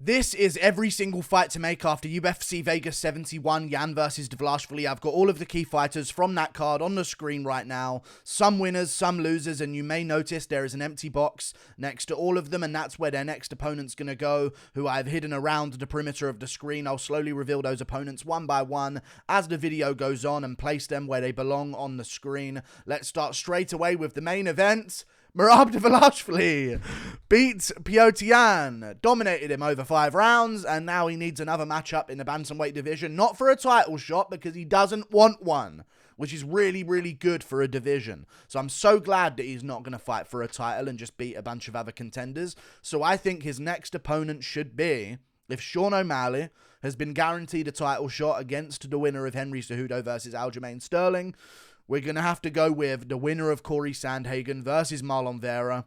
This is every single fight to make after UFC Vegas 71, Jan versus Dvalishvili. I've got all of the key fighters from that card on the screen right now. Some winners, some losers, and you may notice there is an empty box next to all of them, and that's where their next opponent's going to go, who I've hidden around the perimeter of the screen. I'll slowly reveal those opponents one by one as the video goes on and place them where they belong on the screen. Let's start straight away with the main event. Merab Dvalishvili beat Petr Yan, dominated him over 5 rounds, and now he needs another matchup in the bantamweight division. Not for a title shot, because he doesn't want one, which is really, really good for a division. So I'm so glad that he's not going to fight for a title and just beat a bunch of other contenders. So I think his next opponent should be, if Sean O'Malley has been guaranteed a title shot against the winner of Henry Cejudo versus Aljamain Sterling, we're going to have to go with the winner of Corey Sandhagen versus Marlon Vera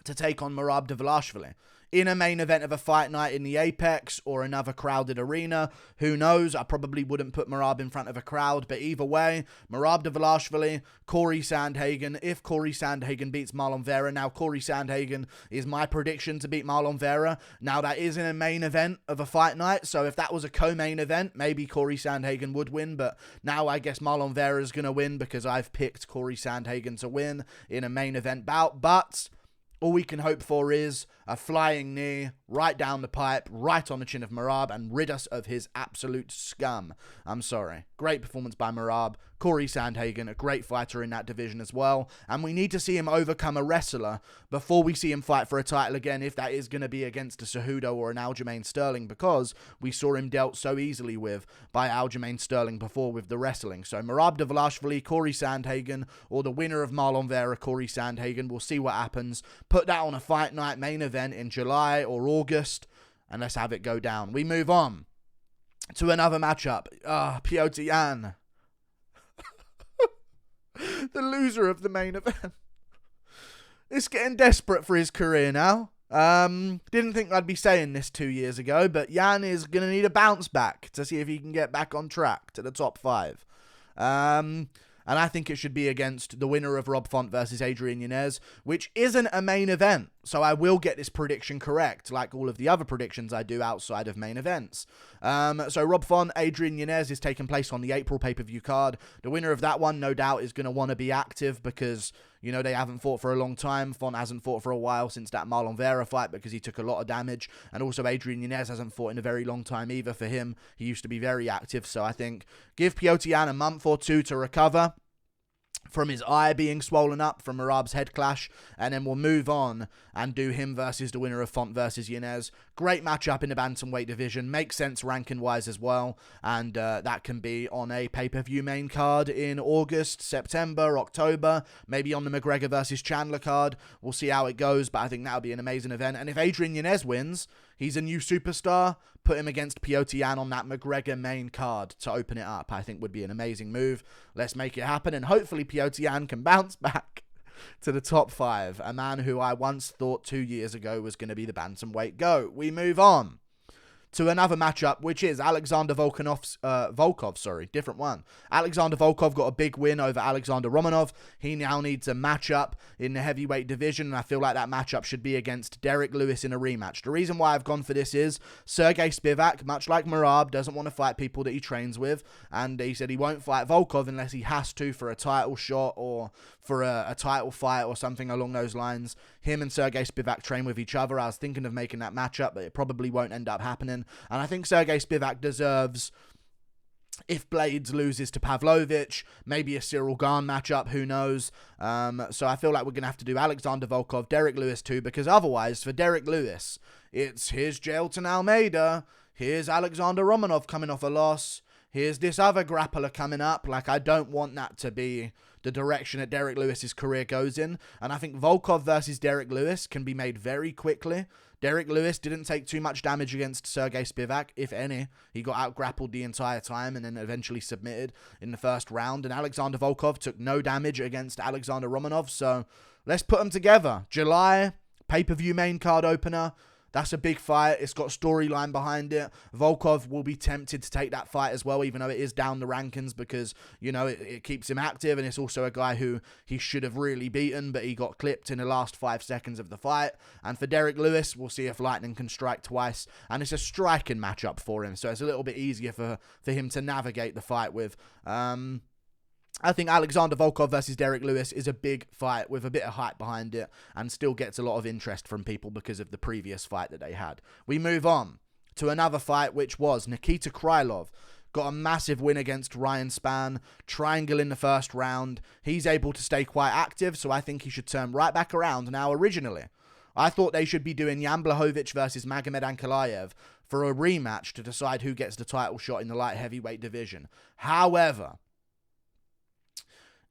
to take on Merab Dvalishvili in a main event of a fight night in the Apex or another crowded arena. Who knows? I probably wouldn't put Merab in front of a crowd, but either way, Merab Dvalishvili, Corey Sandhagen. If Corey Sandhagen beats Marlon Vera, now Corey Sandhagen is my prediction to beat Marlon Vera. Now that is in a main event of a fight night, so if that was a co-main event, maybe Corey Sandhagen would win, but now I guess Marlon Vera is going to win because I've picked Corey Sandhagen to win in a main event bout, but all we can hope for is a flying knee right down the pipe, right on the chin of Merab, and rid us of his absolute scum. I'm sorry. Great performance by Merab. Corey Sandhagen, a great fighter in that division as well. And we need to see him overcome a wrestler before we see him fight for a title again, if that is going to be against a Cejudo or an Aljamain Sterling, because we saw him dealt so easily with by Aljamain Sterling before with the wrestling. So Merab Dvalishvili, Corey Sandhagen, or the winner of Marlon Vera, Corey Sandhagen. We'll see what happens. Put that on a fight night main event in July or August, and let's have it go down. We move on to another matchup. Petr Yan, the loser of the main event. It's getting desperate for his career now. Didn't think I'd be saying this 2 years ago, but Yan is going to need a bounce back to see if he can get back on track to the top 5. And I think it should be against the winner of Rob Font versus Adrian Yanez, which isn't a main event. So I will get this prediction correct, like all of the other predictions I do outside of main events. So Rob Font, Adrian Yanez is taking place on the April pay-per-view card. The winner of that one, no doubt, is going to want to be active because, you know, they haven't fought for a long time. Font hasn't fought for a while since that Marlon Vera fight because he took a lot of damage. And also Adrian Yanez hasn't fought in a very long time either for him. He used to be very active. So I think give Petr Yan a month or 2 to recover from his eye being swollen up from Merab's head clash, and then we'll move on and do him versus the winner of Font versus Yanez. Great matchup in the bantamweight division, makes sense ranking wise as well, and that can be on a pay-per-view main card in August, September, October, maybe on the McGregor versus Chandler card. We'll see how it goes, but I think that'll be an amazing event. And if Adrian Yanez wins, he's a new superstar. Put him against Petr Yan on that McGregor main card to open it up. I think would be an amazing move. Let's make it happen, and hopefully Petr Yan can bounce back to the top 5. A man who I once thought 2 years ago was going to be the bantamweight GOAT. We move on to another matchup, which is Alexander Volkov, different one. Alexander Volkov got a big win over Alexander Romanov. He now needs a matchup in the heavyweight division, and I feel like that matchup should be against Derek Lewis in a rematch. The reason why I've gone for this is Sergey Spivak, much like Merab, doesn't want to fight people that he trains with, and he said he won't fight Volkov unless he has to for a title shot or for a title fight or something along those lines. Him and Sergey Spivak train with each other. I was thinking of making that matchup, but it probably won't end up happening. And I think Sergey Spivak deserves, if Blades loses to Pavlovich, maybe a Cyril Gane matchup, who knows. So I feel like we're going to have to do Alexander Volkov, Derek Lewis too, because otherwise, for Derek Lewis, it's here's Jailton Almeida, here's Alexander Romanov coming off a loss, here's this other grappler coming up. Like, I don't want that to be the direction that Derek Lewis's career goes in. And I think Volkov versus Derek Lewis can be made very quickly. Derek Lewis didn't take too much damage against Sergey Spivak, if any. He got out-grappled the entire time and then eventually submitted in the first round. And Alexander Volkov took no damage against Alexander Romanov. So let's put them together. July, pay-per-view main card opener. That's a big fight. It's got storyline behind it. Volkov will be tempted to take that fight as well, even though it is down the rankings, because, you know, it keeps him active, and it's also a guy who he should have really beaten, but he got clipped in the last 5 seconds of the fight. And for Derek Lewis, we'll see if lightning can strike twice, and it's a striking matchup for him, so it's a little bit easier for him to navigate the fight with. I think Alexander Volkov versus Derek Lewis is a big fight with a bit of hype behind it, and still gets a lot of interest from people because of the previous fight that they had. We move on to another fight, which was Nikita Krylov. Got a massive win against Ryan Spann. Triangle in the first round. He's able to stay quite active, so I think he should turn right back around. Now, originally, I thought they should be doing Jan Blachowicz versus Magomed Ankalaev for a rematch to decide who gets the title shot in the light heavyweight division. However,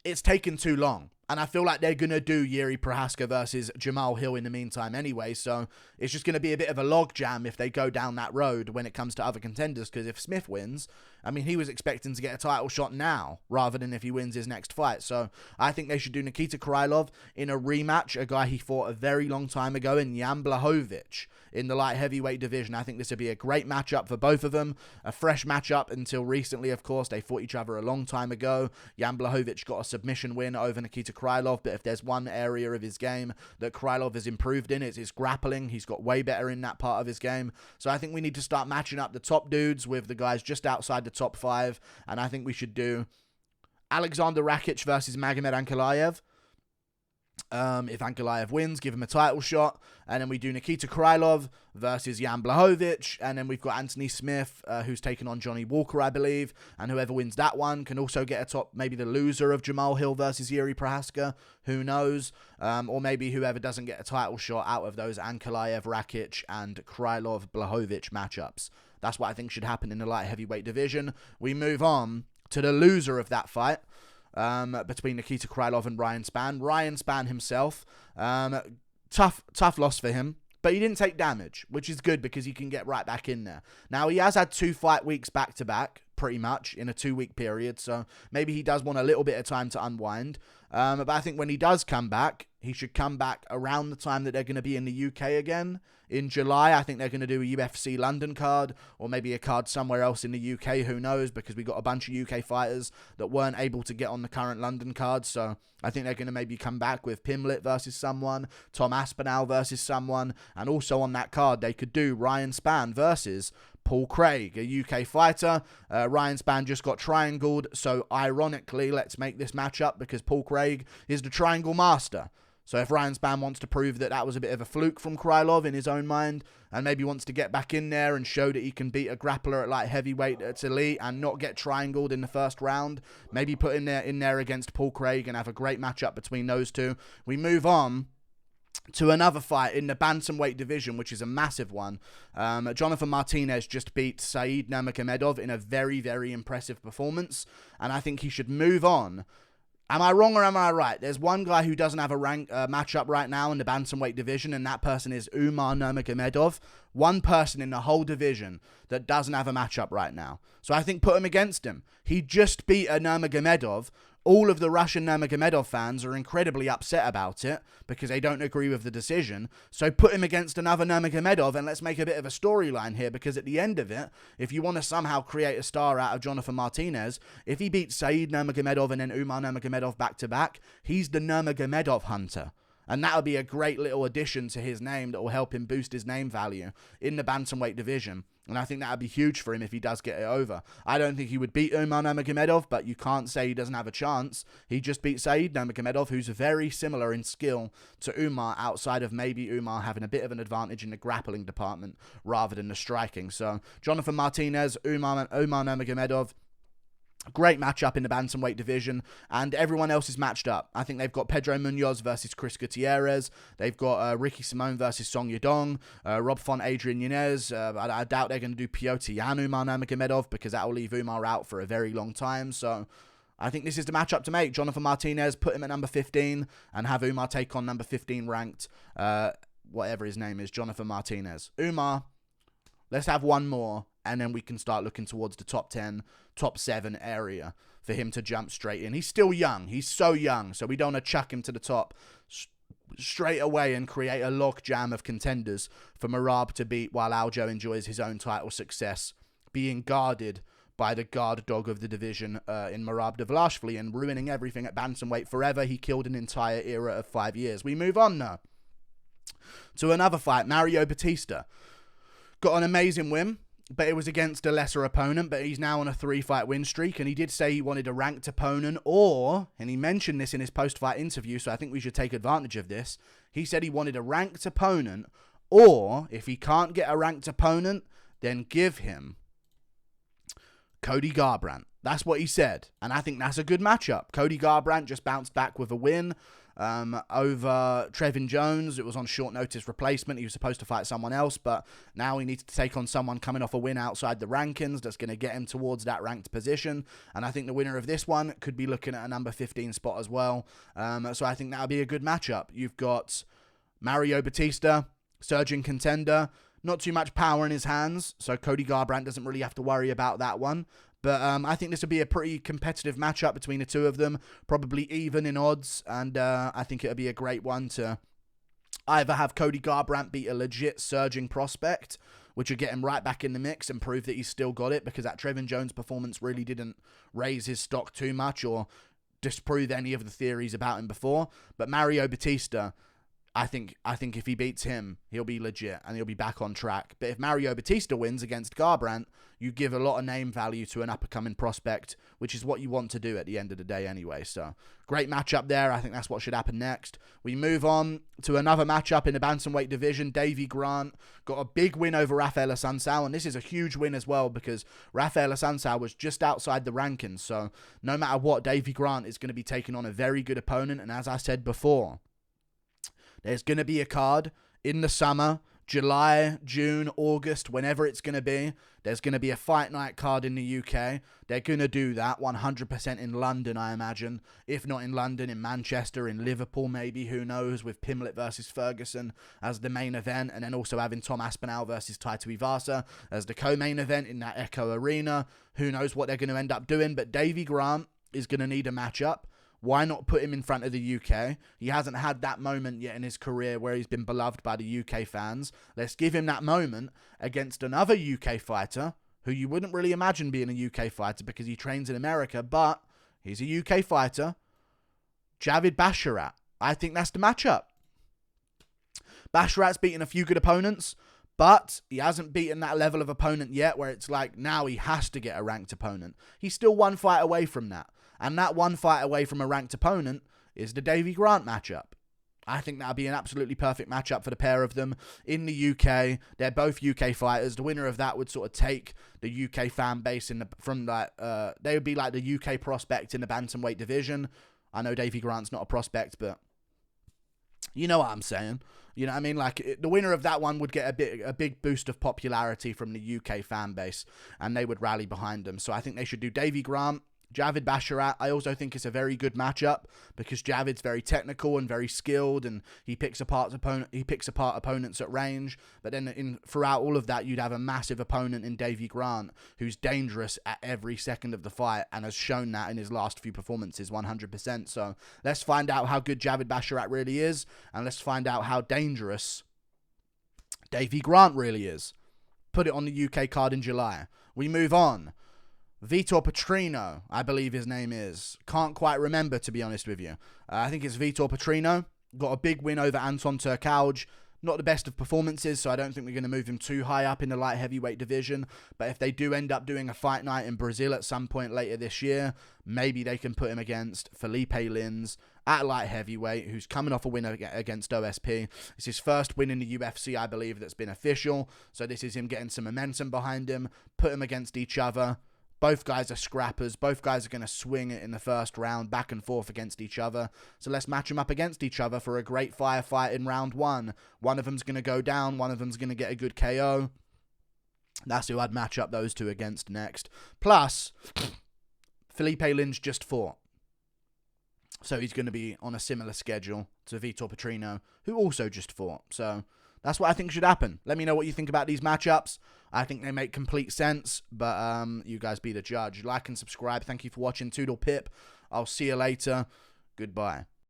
it's taken too long, and I feel like they're going to do Jiří Procházka versus Jamal Hill in the meantime anyway, so it's just going to be a bit of a logjam if they go down that road when it comes to other contenders, because if Smith wins, I mean, he was expecting to get a title shot now, rather than if he wins his next fight, so I think they should do Nikita Krylov in a rematch, a guy he fought a very long time ago, in Jan Blachowicz in the light heavyweight division. I think this would be a great matchup for both of them. A fresh matchup until recently, of course. They fought each other a long time ago. Jan Blachowicz got a submission win over Nikita Krylov, but if there's one area of his game that Krylov has improved in, it's his grappling. He's got way better in that part of his game. So I think we need to start matching up the top dudes with the guys just outside the top 5, and I think we should do Alexander Rakic versus Magomed Ankalaev. If Ankalaev wins, give him a title shot. And then we do Nikita Krylov versus Jan Blachowicz. And then we've got Anthony Smith, who's taken on Johnny Walker, I believe. And whoever wins that one can also get a top, maybe the loser of Jamal Hill versus Jiří Procházka. Who knows? Or maybe whoever doesn't get a title shot out of those Ankalaev, Rakic, and Krylov Blachowicz matchups. That's what I think should happen in the light heavyweight division. We move on to the loser of that fight. Between Nikita Krylov and Ryan Spann. Ryan Spann himself, tough loss for him, but he didn't take damage, which is good because he can get right back in there. Now, he has had 2 fight weeks back-to-back, pretty much, in a 2-week period, so maybe he does want a little bit of time to unwind. But I think when he does come back, he should come back around the time that they're going to be in the UK again. In July, I think they're going to do a UFC London card, or maybe a card somewhere else in the UK, who knows, because we got a bunch of UK fighters that weren't able to get on the current London card, so I think they're going to maybe come back with Pimlet versus someone, Tom Aspinall versus someone, and also on that card, they could do Ryan Spann versus Paul Craig, a UK fighter. Ryan Spann just got triangled, so ironically, let's make this matchup, because Paul Craig is the triangle master. So if Ryan Spann wants to prove that that was a bit of a fluke from Krylov in his own mind, and maybe wants to get back in there and show that he can beat a grappler at light heavyweight that's elite and not get triangled in the first round, maybe put in there against Paul Craig and have a great matchup between those two. We move on to another fight in the bantamweight division, which is a massive one. Jonathan Martinez just beat Said Nurmagomedov in a very, very impressive performance, and I think he should move on. Am I wrong or am I right? There's one guy who doesn't have a matchup right now in the bantamweight division, and that person is Umar Nurmagomedov. One person in the whole division that doesn't have a matchup right now. So I think put him against him. He just beat a Nurmagomedov. All of the Russian Nurmagomedov fans are incredibly upset about it because they don't agree with the decision. So put him against another Nurmagomedov and let's make a bit of a storyline here, because at the end of it, if you want to somehow create a star out of Jonathan Martinez, if he beats Said Nurmagomedov and then Umar Nurmagomedov back-to-back, he's the Nurmagomedov hunter. And that would be a great little addition to his name that will help him boost his name value in the bantamweight division. And I think that would be huge for him if he does get it over. I don't think he would beat Umar Nurmagomedov, but you can't say he doesn't have a chance. He just beat Said Nurmagomedov, who's very similar in skill to Umar, outside of maybe Umar having a bit of an advantage in the grappling department rather than the striking. So Jonathan Martinez, Umar Nurmagomedov, great matchup in the bantamweight division, and everyone else is matched up. I think they've got Pedro Munoz versus Chris Gutierrez. They've got Ricky Simone versus Song Yadong. Rob Font, Adrian Yanez. I doubt they're going to do Piotr Yan, Umar Nurmagomedov, because that will leave Umar out for a very long time. So I think this is the matchup to make. Jonathan Martinez, put him at number 15, and have Umar take on number 15 ranked, whatever his name is, Jonathan Martinez. Umar, let's have one more, and then we can start looking towards the top 10, top 7 area for him to jump straight in. He's still young. He's so young, so we don't want to chuck him to the top straight away and create a logjam of contenders for Merab to beat while Aljo enjoys his own title success, being guarded by the guard dog of the division in Merab Dvalishvili and ruining everything at bantamweight forever. He killed an entire era of 5 years. We move on now to another fight. Mario Batista got an amazing win, but it was against a lesser opponent, but he's now on a 3-fight win streak, and he did say he wanted a ranked opponent, and he mentioned this in his post-fight interview, so I think we should take advantage of this. He said he wanted a ranked opponent, or if he can't get a ranked opponent, then give him Cody Garbrandt. That's what he said, and I think that's a good matchup. Cody Garbrandt just bounced back with a win over Trevin Jones. It was on short notice replacement. He was supposed to fight someone else, but now he needs to take on someone coming off a win outside the rankings that's going to get him towards that ranked position, and I think the winner of this one could be looking at a number 15 spot as well. So I think that'll be a good matchup. You've got Mario Batista, surging contender, not too much power in his hands, so Cody Garbrandt doesn't really have to worry about that one. But I think this will be a pretty competitive matchup between the two of them, probably even in odds, and I think it'll be a great one to either have Cody Garbrandt beat a legit surging prospect, which would get him right back in the mix and prove that he's still got it, because that Trevin Jones performance really didn't raise his stock too much or disprove any of the theories about him before. But Mario Batista, I think if he beats him, he'll be legit and he'll be back on track. But if Mario Batista wins against Garbrandt, you give a lot of name value to an up-and-coming prospect, which is what you want to do at the end of the day anyway. So, great matchup there. I think that's what should happen next. We move on to another matchup in the bantamweight division. Davy Grant got a big win over Rafael Assunção, and this is a huge win as well because Rafael Assunção was just outside the rankings. So, no matter what, Davy Grant is going to be taking on a very good opponent, and as I said before, there's going to be a card in the summer, July, June, August, whenever it's going to be. There's going to be a fight night card in the UK. They're going to do that 100% in London, I imagine. If not in London, in Manchester, in Liverpool maybe, who knows, with Pimlet versus Ferguson as the main event, and then also having Tom Aspinall versus Taito Ivasa as the co-main event in that Echo Arena. Who knows what they're going to end up doing, but Davy Grant is going to need a matchup. Why not put him in front of the UK? He hasn't had that moment yet in his career where he's been beloved by the UK fans. Let's give him that moment against another UK fighter who you wouldn't really imagine being a UK fighter because he trains in America, but he's a UK fighter, Javid Basharat. I think that's the matchup. Basharat's beaten a few good opponents, but he hasn't beaten that level of opponent yet where it's like now he has to get a ranked opponent. He's still one fight away from that. And that one fight away from a ranked opponent is the Davy Grant matchup. I think that'll be an absolutely perfect matchup for the pair of them in the UK. They're both UK fighters. The winner of that would sort of take the UK fan base they would be like the UK prospect in the bantamweight division. I know Davy Grant's not a prospect, but you know what I'm saying. You know what I mean? Like, the winner of that one would get a big boost of popularity from the UK fan base, and they would rally behind them. So I think they should do Davy Grant, Javid Basharat. I also think it's a very good matchup because Javid's very technical and very skilled, and he picks apart opponents at range. But then throughout all of that, you'd have a massive opponent in Davy Grant who's dangerous at every second of the fight and has shown that in his last few performances 100%. So let's find out how good Javid Basharat really is, and let's find out how dangerous Davy Grant really is. Put it on the UK card in July. We move on. Vitor Petrino, I believe his name is. Can't quite remember, to be honest with you. I think it's Vitor Petrino. Got a big win over Anton Turkalj. Not the best of performances, so I don't think we're going to move him too high up in the light heavyweight division. But if they do end up doing a fight night in Brazil at some point later this year, maybe they can put him against Felipe Lins at light heavyweight, who's coming off a win against OSP. It's his first win in the UFC, I believe, that's been official. So this is him getting some momentum behind him. Put them against each other. Both guys are scrappers. Both guys are going to swing it in the first round, back and forth against each other. So let's match them up against each other for a great firefight in round one. One of them's going to go down. One of them's going to get a good KO. That's who I'd match up those two against next. Plus, Felipe Lins just fought. So he's going to be on a similar schedule to Vitor Petrino, who also just fought. So that's what I think should happen. Let me know what you think about these matchups. I think they make complete sense, but you guys be the judge. Like and subscribe. Thank you for watching. Toodle pip. I'll see you later. Goodbye.